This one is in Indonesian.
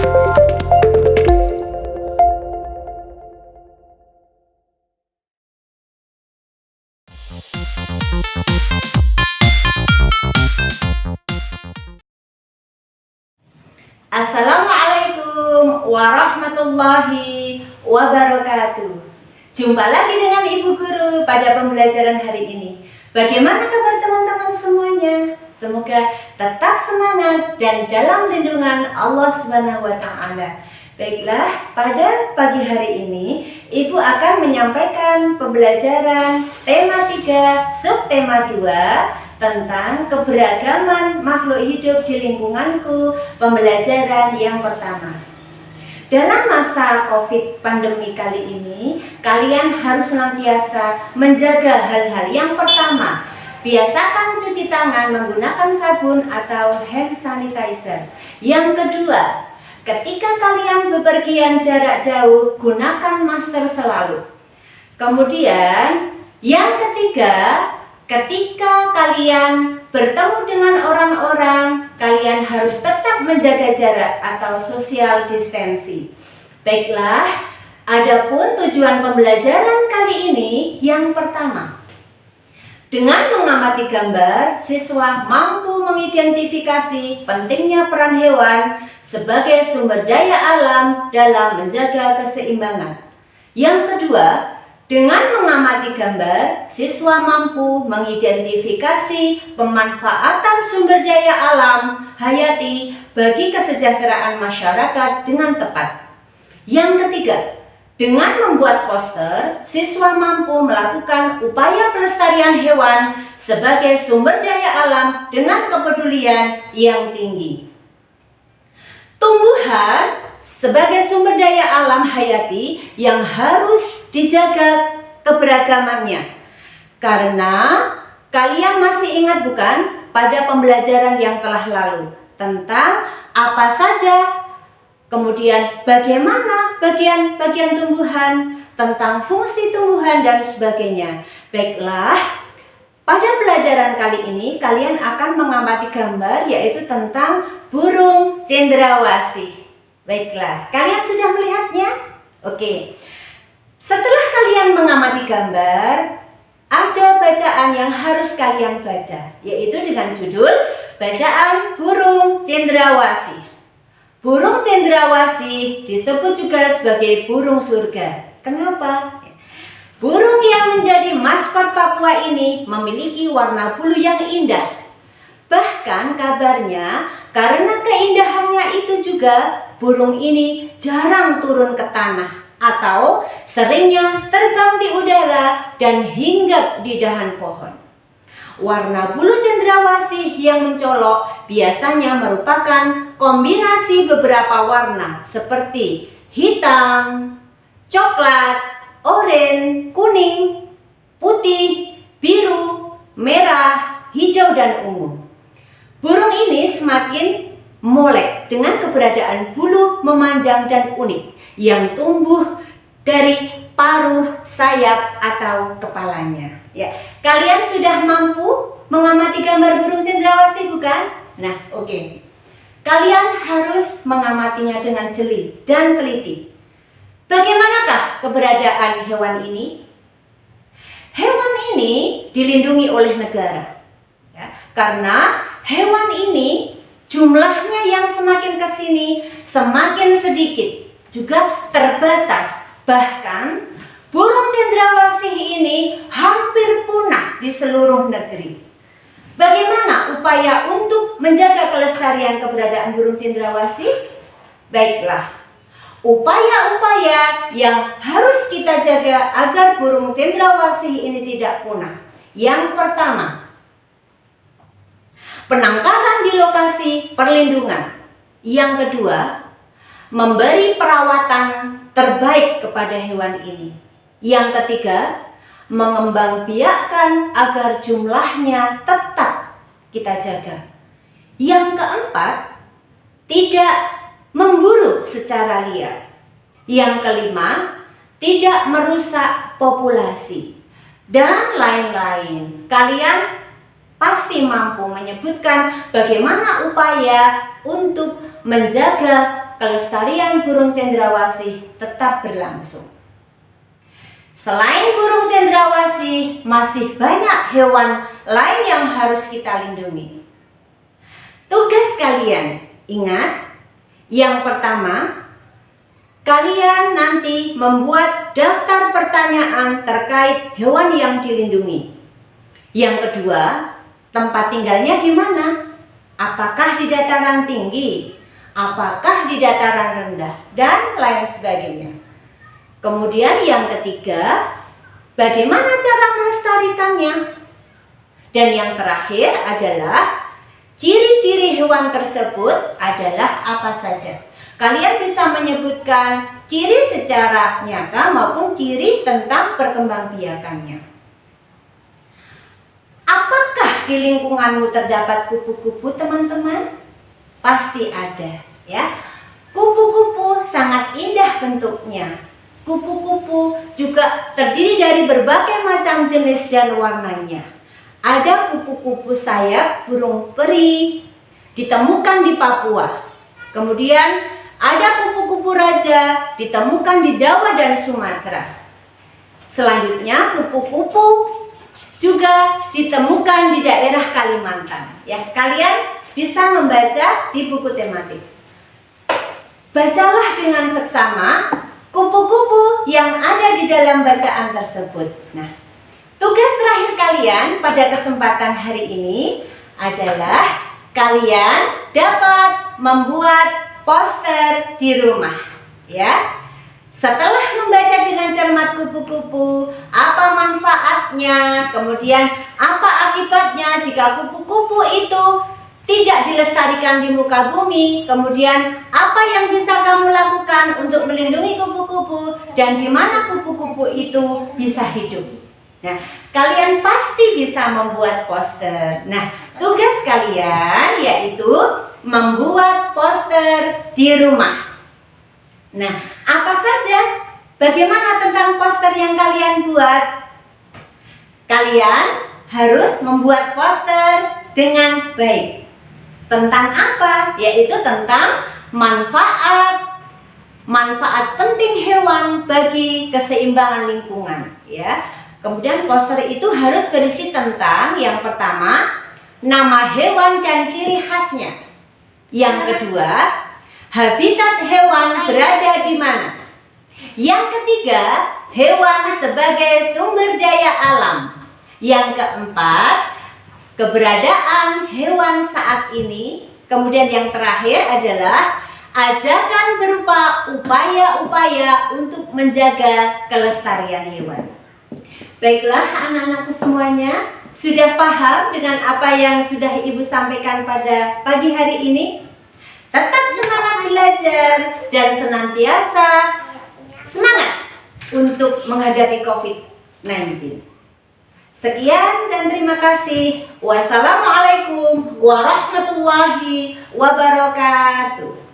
Assalamualaikum warahmatullahi wabarakatuh. Jumpa lagi dengan Ibu Guru pada pembelajaran hari ini. Bagaimana kabar teman-teman semuanya? Semoga tetap semangat dan dalam lindungan Allah Subhanahu wa Ta'ala. Baiklah, pada pagi hari ini Ibu akan menyampaikan pembelajaran tema 3, subtema 2 tentang keberagaman makhluk hidup di lingkunganku, pembelajaran yang pertama. Dalam masa COVID pandemi kali ini, kalian harus senantiasa menjaga hal-hal. Yang pertama, biasakan cuci tangan menggunakan sabun atau hand sanitizer. Yang kedua, ketika kalian bepergian jarak jauh, gunakan masker selalu. Kemudian, yang ketiga, ketika kalian bertemu dengan orang-orang, kalian harus tetap menjaga jarak atau social distancing. Baiklah, adapun tujuan pembelajaran kali ini yang pertama. Dengan mengamati gambar, siswa mampu mengidentifikasi pentingnya peran hewan sebagai sumber daya alam dalam menjaga keseimbangan. Yang kedua, dengan mengamati gambar, siswa mampu mengidentifikasi pemanfaatan sumber daya alam hayati bagi kesejahteraan masyarakat dengan tepat. Yang ketiga, dengan membuat poster, siswa mampu melakukan upaya pelestarian hewan sebagai sumber daya alam dengan kepedulian yang tinggi. Tumbuhan sebagai sumber daya alam hayati yang harus dijaga keberagamannya. Karena kalian masih ingat bukan pada pembelajaran yang telah lalu tentang apa saja, kemudian bagaimana bagian-bagian tumbuhan, tentang fungsi tumbuhan dan sebagainya. Baiklah, pada pelajaran kali ini kalian akan mengamati gambar yaitu tentang burung cendrawasih. Baiklah, kalian sudah melihatnya? Oke. Setelah kalian mengamati gambar, ada bacaan yang harus kalian baca, yaitu dengan judul bacaan burung cendrawasih. Burung cendrawasih disebut juga sebagai burung surga. Kenapa? Burung yang menjadi maskot Papua ini memiliki warna bulu yang indah. Bahkan kabarnya karena keindahannya itu juga burung ini jarang turun ke tanah atau seringnya terbang di udara dan hinggap di dahan pohon. Warna bulu cendrawasih yang mencolok biasanya merupakan kombinasi beberapa warna seperti hitam, coklat, oranye, kuning, putih, biru, merah, hijau, dan ungu. Burung ini semakin molek dengan keberadaan bulu memanjang dan unik yang tumbuh dari paruh, sayap, atau kepalanya. Ya, kalian sudah mampu mengamati gambar burung cendrawasih bukan? Nah, oke. Kalian harus mengamatinya dengan jeli dan teliti. Bagaimanakah keberadaan hewan ini? Hewan ini dilindungi oleh negara. Ya, karena hewan ini jumlahnya yang semakin kesini semakin sedikit, juga terbatas. Bahkan burung cendrawasih ini hampir punah di seluruh negeri. Bagaimana upaya untuk menjaga kelestarian keberadaan burung cendrawasih? Baiklah, upaya-upaya yang harus kita jaga agar burung cendrawasih ini tidak punah. Yang pertama, penangkaran di lokasi perlindungan. Yang kedua, memberi perawatan terbaik kepada hewan ini. Yang ketiga, mengembangbiakkan agar jumlahnya tetap kita jaga. Yang keempat, tidak memburu secara liar. Yang kelima, tidak merusak populasi, dan lain-lain. Kalian pasti mampu menyebutkan bagaimana upaya untuk menjaga kelestarian burung cendrawasih tetap berlangsung. Selain burung cendrawasih, masih banyak hewan lain yang harus kita lindungi. Tugas kalian, ingat, yang pertama, kalian nanti membuat daftar pertanyaan terkait hewan yang dilindungi. Yang kedua, tempat tinggalnya di mana? Apakah di dataran tinggi? Apakah di dataran rendah? Dan lain sebagainya. Kemudian yang ketiga, bagaimana cara melestarikannya? Dan yang terakhir adalah ciri-ciri hewan tersebut adalah apa saja. Kalian bisa menyebutkan ciri secara nyata maupun ciri tentang perkembangbiakannya. Apakah di lingkunganmu terdapat kupu-kupu, teman-teman? Pasti ada, ya. Kupu-kupu sangat indah bentuknya. Kupu-kupu juga terdiri dari berbagai macam jenis dan warnanya. Ada kupu-kupu sayap burung peri, ditemukan di Papua. Kemudian ada kupu-kupu raja, ditemukan di Jawa dan Sumatera. Selanjutnya kupu-kupu juga ditemukan di daerah Kalimantan. Ya, kalian bisa membaca di buku tematik. Bacalah dengan seksama kupu-kupu yang ada di dalam bacaan tersebut. Nah, tugas terakhir kalian pada kesempatan hari ini adalah kalian dapat membuat poster di rumah, ya. Setelah membaca dengan cermat kupu-kupu, apa manfaatnya, kemudian apa akibatnya jika kupu-kupu itu tidak dilestarikan di muka bumi, kemudian apa yang bisa kamu lakukan untuk melindungi kupu-kupu dan di mana kupu-kupu itu bisa hidup. Nah, kalian pasti bisa membuat poster. Nah, tugas kalian yaitu membuat poster di rumah. Nah, apa saja? Bagaimana tentang poster yang kalian buat? Kalian harus membuat poster dengan baik. Tentang apa? Yaitu tentang manfaat penting hewan bagi keseimbangan lingkungan, ya. Kemudian poster itu harus berisi tentang yang pertama, nama hewan dan ciri khasnya. Yang kedua, habitat hewan berada di mana. Yang ketiga, hewan sebagai sumber daya alam. Yang keempat, keberadaan hewan saat ini. Kemudian yang terakhir adalah ajakan berupa upaya-upaya untuk menjaga kelestarian hewan. Baiklah anak-anakku semuanya, sudah paham dengan apa yang sudah Ibu sampaikan pada pagi hari ini? Tetap semangat belajar dan senantiasa semangat untuk menghadapi COVID-19. Sekian dan terima kasih. Wassalamualaikum warahmatullahi wabarakatuh.